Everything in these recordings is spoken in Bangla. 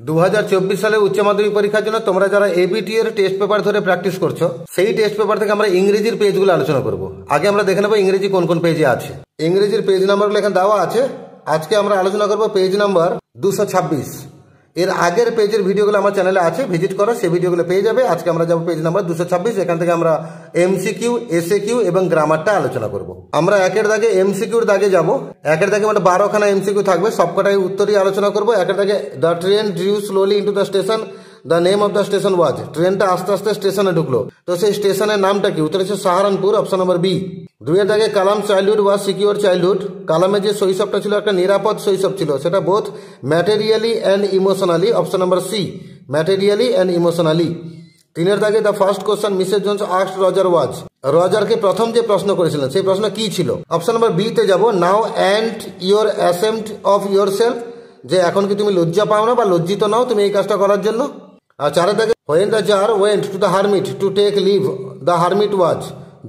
2024 সালে উচ্চ মাধ্যমিক পরীক্ষার জন্য তোমরা যারা এবিটি এর টেস্ট পেপার ধরে প্র্যাকটিস করছো, সেই টেস্ট পেপার থেকে আমরা ইংরেজির পেজগুলো আলোচনা করব। আগে আমরা দেখে নেব ইংরেজি কোন কোন পেজে আছে। ইংরেজির পেজ নাম্বারগুলো এখানে দেওয়া আছে। আজকে আমরা আলোচনা করব পেজ নাম্বার 226। এর আগের পেজের ভিডিওগুলো আমার চ্যানেলে আছে, ভিজিট করো, সেই ভিডিওগুলো পেয়ে যাবে। আজকে আমরা যাবো পেজ নাম্বার 226। এখান থেকে আমরা এমসিকিউ, এসএকিউ এবং গ্রামারটা আলোচনা করব। আমরা একের দাগে এমসিকিউর দাগে যাব। একের দাগে মানে 12খানা এমসিকিউ থাকবে, সবকটাই উত্তরই আলোচনা করব। একের দাগে the train drew slowly into the station, the name of the station was. ট্রেনটা আস্তে আস্তে স্টেশনে ঢুকলো, তো সেই স্টেশনের নামটা কি? উত্তর হচ্ছে সাহারানপুর, অপশন নম্বর বি। দুইয়ের দাগে Kalam childhood was secure childhood. কালামের যে শৈশবটা ছিল একটা নিরাপদ শৈশব ছিল, সেটা both materially and emotionally, option number C, materially and emotionally. তিনের দাগে the first question Mrs Jones asked Roger was. রজারকে প্রথম যে প্রশ্ন করেছিলেন সেই প্রশ্ন কি ছিল? অপশন নম্বর বি তে যাব, now and your assessment of yourself, যে এখন কি তুমি লজ্জা পাও না বা লজ্জিত নাও তুমি এই কাজটা করার জন্য। আর চারের দাগে when the tsar went to the hermit to take leave, the hermit was.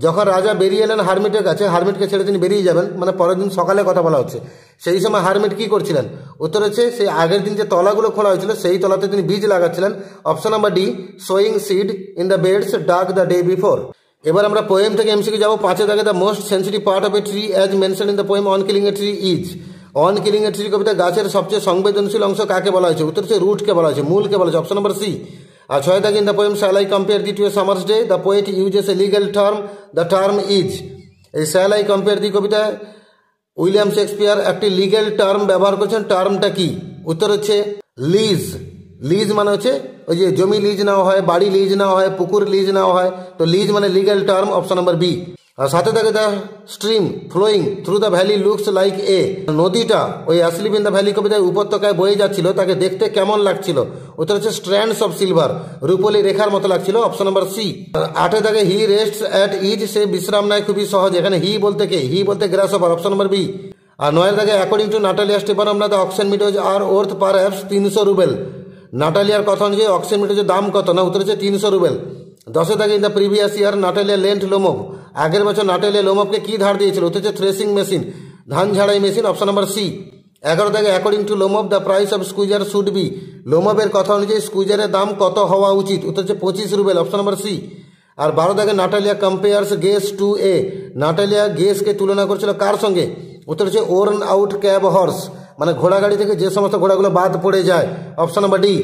যখন রাজা বেরিয়ে এলেন হারমিটের কাছে, হারমিটকে ছেড়ে তিনি বেরিয়ে যাবেন, মানে পরের দিন সকালে কথা বলা হচ্ছে, সেই সময় হারমিট কি করছিলেন? উত্তর হচ্ছে সেই আগের দিন যে তলাগুলো খোলা হয়েছিল সেই তলাতে তিনি বীজ লাগাচ্ছিলেন, option number D, sowing seeds in the beds dug the day before. এবার আমরা পোয়েম থেকে এমসিকিউ যাবো। পাঁচের দাগে the most sensitive part of a tree as mention in the poem on killing a tree is. On killing a tree কবিতা গাছের সবচেয়ে সংবেদনশীল অংশ কাকে বলা হয়েছে? উত্তর হচ্ছে রুটকে বলা হয়েছে, মূলকে বলা হয়েছে, অপশন নম্বর সি। আর ছয় দাগে in the poem shall I compare thee to a summer's day, the poet uses a legal term, the term is. এই শ্যাল আই কম্পেয়ার দি কবিতায় উইলিয়াম শেক্সপিয়ার একটি লিগ্যাল টার্ম ব্যবহার করেছেন, টার্মটা কি? উত্তর হচ্ছে লিজ। লিজ মানে হচ্ছে ওই যে জমি লিজ নেওয়া হয়, বাড়ি লিজ নেওয়া হয়, পুকুর লিজ নেওয়া হয়, তো লিজ মানে legal term, option number B. আর সাথে থাকে the stream flowing through the valley looks like a, নদীটা ওই অ্যাসলিপ ইন দ্য ভ্যালি কবিতায় উপত্যকায় বয়ে যাচ্ছিল, তাকে দেখতে কেমন লাগছিল? উত্তর হচ্ছে স্ট্র্যান্ডস অফ সিলভার, রূপলি রেখার মতো লাগছিল, অপশন নম্বর সি। আটে থাকে হি রেস্টস অ্যাট ইজ, সে বিশ্রাম নেয় খুবই সহজ। এখানে হি বলতে কে? হি বলতে গ্রাসহপার, অপশন নম্বর বি। আর নয়ের থাকে according to Natalia Stepanovna the oxen meadows are worth per অ্যাপস 300 রুবেল। নাটালিয়ার কথা অনুযায়ী অক্সিজেন মিটারের দাম কত? না, উত্তর হচ্ছে 300 রুবেল। 10 থাকে in the previous year Natalia lent Lomov, আগের বছর নাটালিয়া লোমভকে কি ধার দিয়েছিল? উত্তর হচ্ছে থ্রেসিং মেশিন, ধান ঝাড়াই মেশিন, অপশন নম্বর সি। 11 থাকে according to Lomov the price of Squeezer should be, লোমভের কথা অনুযায়ী স্কুইজারের দাম কত হওয়া উচিত? উত্তর হচ্ছে 25 রুবেল, অপশন নম্বর সি। আর 12 থাকে নাটালিয়া কম্পেয়ার্স গেস টু এ, নাটালিয়া গেসকে তুলনা করছিল কার সঙ্গে? উত্তর হচ্ছে ওর্ন আউট ক্যাব হর্স, মানে ঘোড়া গাড়ি থেকে যে সমস্ত ঘোড়াগুলো বাদ পড়ে যায়, অপশন নম্বর ডি।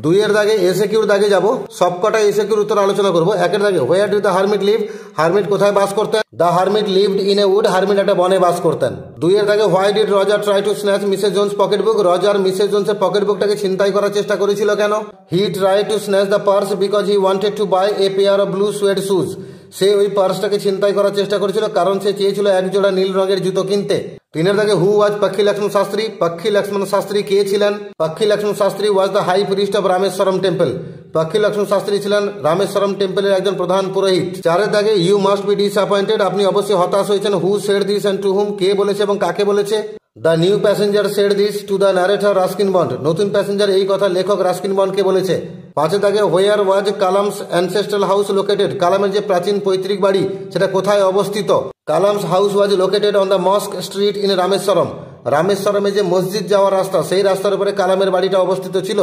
দুইয়ের দাগে এসএকিউর দাগে যাব, সবকটা এসএকিউর উত্তর আলোচনা করবো। একের দাগে where do the hermit live, hermit কোথায় বাস করতেন? The hermit lived in a wood, hermit একটা বনে বাস করতেন। দুইয়ের দাগে why did Roger try to snatch Mrs Jones pocket book, Roger Mrs জোন্সের পকেট বুকটাকে ছিনতাই করার চেষ্টা করেছিল কেন? He try to snatch the purse because he wanted to buy a pair of blue suede shoes, সে ওই পার্সটাকে ছিনতাই করার চেষ্টা করেছিল কারণ সে চেয়েছিল এক জোড়া নীল রঙের জুতো কিনতে। তিনের দাগে হু ওয়াজ পক্ষী লক্ষ্মণ শাস্ত্রী, পক্ষী লক্ষ্মণ শাস্ত্রী কে ছিলেন? Pakshi Lakshman Shastri was the high priest of Rameswaram temple, Pakshi Lakshman Shastri ছিলেন রামেশ্বরম টেম্পলের একজন প্রধান পুরোহিত। চারের দাগে ইউ মাস্ট বি ডিসঅ্যাপয়েন্টেড, আপনি অবশ্যই হতাশ হয়েছেন। Who said this and to whom, কে বলেছে এবং কাকে বলেছে? The new passenger said this to the narrator Ruskin Bond, নতুন প্যাসেঞ্জার এই কথা লেখক রাস্কিন বন্ডকে বলেছে। পাঁচের দাগে where was Kalam's ancestral house located, কালামের যে প্রাচীন পৈতৃক বাড়ি সেটা কোথায় অবস্থিত? Kalam's house was located on the mosque street in Rameswaram, রামেশ্বরমে যে মসজিদ যাওয়ার রাস্তা সেই রাস্তার উপরে কালামের বাড়িটা অবস্থিত ছিল।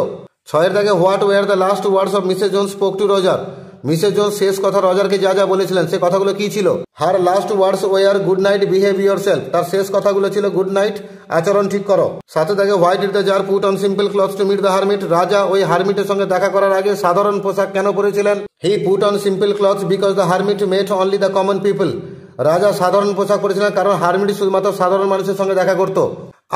ছয়ের দাগে what were the last words of Mrs Jones spoke to Roger, Mrs Jones শেষ কথা রজারকে যা যা বলেছিলেন সে কথাগুলো কি ছিল? Her last words were good night behave yourself, তার শেষ কথাগুলো ছিল গুড নাইট, আচরণ ঠিক করো। সাথে থাকে why did the tsar put on simple clothes to meet the hermit, রাজা ওই হারমিটের সঙ্গে দেখা করার আগে সাধারণ পোশাক কেন পরেছিলেন? He put on simple clothes because the hermit met only the common people, রাজা সাধারণ পোশাক পরেছিলেন কারণ হারমিট শুধুমাত্র সাধারণ মানুষের সঙ্গে দেখা করতো।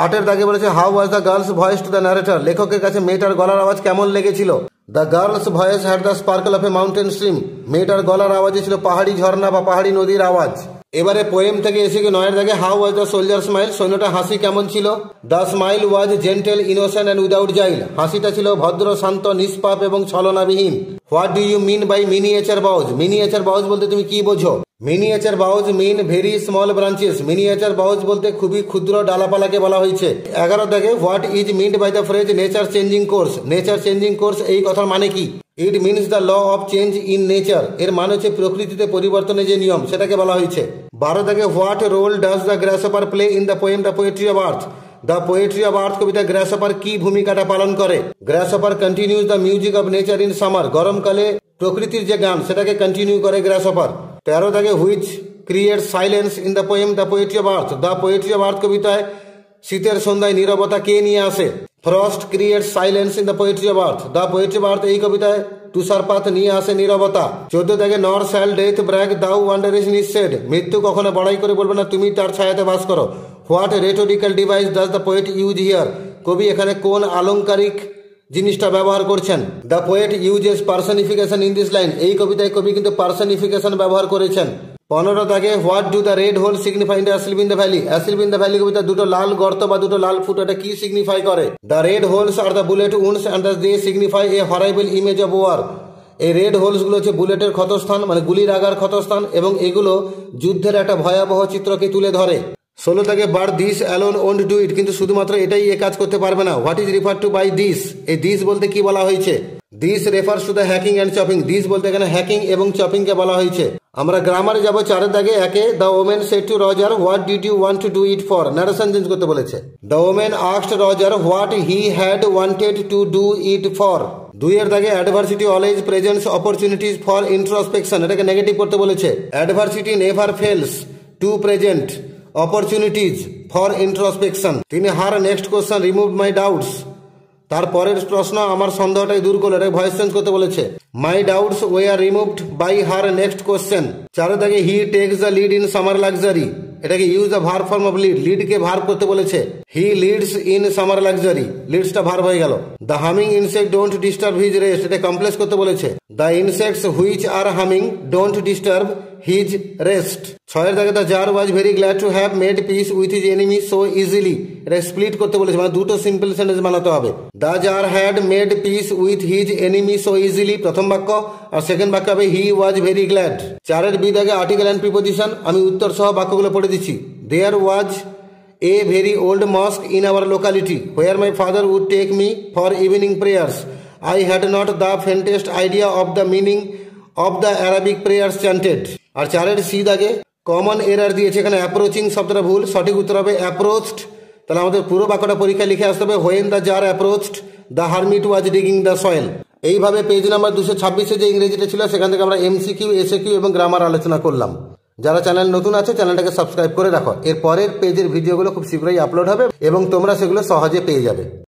আটের দাগে বলেছে how was the girls voice to the narrator, লেখকের কাছে মেয়েটার গলার আওয়াজ কেমন লেগেছিল? The girls voice had the sparkle of a mountain stream, মেয়েটার গলার আওয়াজে ছিল পাহাড়ি ঝর্ণা বা পাহাড়ি নদীর আওয়াজ। এবারে পোয়েম থেকে এসে গিয়ে নয়ের দাগে how was the soldier smile, সৈন্যটা হাসি কেমন ছিল? The smile was gentle innocent and without guile, হাসিটা ছিল ভদ্র শান্ত নিষ্পাপ এবং ছলনাবিহীন। What do you mean by miniature boughs, miniature boughs বলতে তুমি কি বোঝো? Miniature boughs mean very small branches, miniature boughs বলতে খুবই ক্ষুদ্র ডালাপালাকে বলা হয়েছে। 11 দাগে what is meant by the phrase nature changing course, nature changing course এই কথার মানে কি? It means the law of change in nature, এর মানে হচ্ছে প্রকৃতিতে পরিবর্তনের যে নিয়ম সেটাকে বলা হয়েছে। 12 দাগে what role does the grasshopper play in the poem the poetry of earth, the poetry of earth কবিতা গ্রাসহপার কি ভূমিকাটা পালন করে? Grasshopper continues the music of nature in summer, গরমকালে প্রকৃতির যে গান সেটাকে কন্টিনিউ করে গ্রাসহপার। 13 দাগে which creates silence in the poem the poetry of earth, the poetry of আর্থ কবিতায় শীতের সন্ধ্যায় নীরবতা কে নিয়ে আসে? Frost creates silence in the poetry of earth, the poetry of আর্থ এই কবিতায় তুষারপাত নিয়ে আসে নীরবতা। 14 দাগে নর শ্যাল ডেথ ব্র্যাগ দাউ ওয়ান্ডারেস ইন হিজ শেড, মৃত্যু কখনো বড়াই করে বলবে না তুমি তার ছায়াতে বাস করো। What rhetorical device does the poet use here, কবি এখানে কোন আলংকারিক জিনিসটা ব্যবহার করছেন? The poet uses personification in this line, এই কবিতায় কবি কিন্তু পার্সনিফিকেশন ব্যবহার করেছেন। 15 দাগে what do the red hole signify in the asleep in the valley, asleep in the valley কবিতা দুটো লাল গর্ত বা দুটো লাল ফুট এটা কি সিগনিফাই করে? The red holes are the bullet wounds and they signify a horrible image of war, এই রেড হোলস গুলো হচ্ছে বুলেটের ক্ষতস্থান মানে গুলির আগার ক্ষতস্থান এবং এগুলো যুদ্ধের একটা ভয়াবহ চিত্রকে তুলে ধরে। 16 থেকে but this alone won't do it, কিন্তু শুধুমাত্র এটাই এ কাজ করতে পারবে না। What is refer to by this, এই দিস বলতে কি বলা হয়েছে? This refers to the hacking and chopping, this বলতে এখানে হ্যাকিং এবং চপিং কে বলা হয়েছে। আমরা গ্রামারে যাব 4 দাগে 1 the woman said to Roger what did you want to do it for, narration change করতে বলেছে। The woman asked Roger what he had wanted to do it for. 2 দাগে adversity always presents opportunities for introspection, এটাকে নেগেটিভ করতে বলেছে। Adversity never fails to present opportunities for introspection. তিনি her next question removed my doubts, তারপরের প্রশ্ন আমার সন্দেহটাই দূর করলো, এটাকে ভয়েস চেঞ্জ করতে বলেছে। My doubts were removed by her next question. 4 দাগে he takes the lead in summer luxury, এটাকে use the verb form of lead, লিডকে ভার্ব করতে বলেছে। He leads in summer luxury, লিডসটা ভার্ব হয়ে গেল। The humming insect don't disturb his rest, এটা কমপ্লেক্স করতে বলেছে। The insects which are humming don't disturb his rest. 6 দাগে the tsar was very glad to have made peace with his enemy so easily, এটা স্প্লিট করতে বলেছে মানে দুটো সিম্পল সেন্টেন্স বানাতে হবে। The tsar had made peace with his enemy so easily প্রথম বাক্য, আর সেকেন্ড বাক্য হবে he was very glad. 4 B দাগে আর্টিকেল অ্যান্ড প্রিপোজিশন, আমি উত্তর সহ বাক্যগুলো পড়ে দিচ্ছি। There was a very old mosque in our locality where my father would take me for evening prayers, I had not the faintest idea of the meaning of the Arabic prayers chanted. আর 4 সি দাগে কমন এরার দিয়েছে, এখানে অ্যাপ্রোচিং শব্দটা ভুল, সঠিক উত্তর হবে অ্যাপ্রোচড। তাহলে আমাদের পুরো বাক্যটা পরীক্ষায় লিখে আসতে হবে when the tsar approached the hermit was digging the soil. এইভাবে পেজ নাম্বার 226 যে ইংরেজিটা ছিল সেখান থেকে আমরা এমসিকিউ, এসএকিউ এবং গ্রামার আলোচনা করলাম। যারা চ্যানেল নতুন আছে চ্যানেলটাকে সাবস্ক্রাইব করে রাখো, এর পরের পেজের ভিডিওগুলো খুব শীঘ্রই আপলোড হবে এবং তোমরা সেগুলো সহজে পেয়ে যাবে।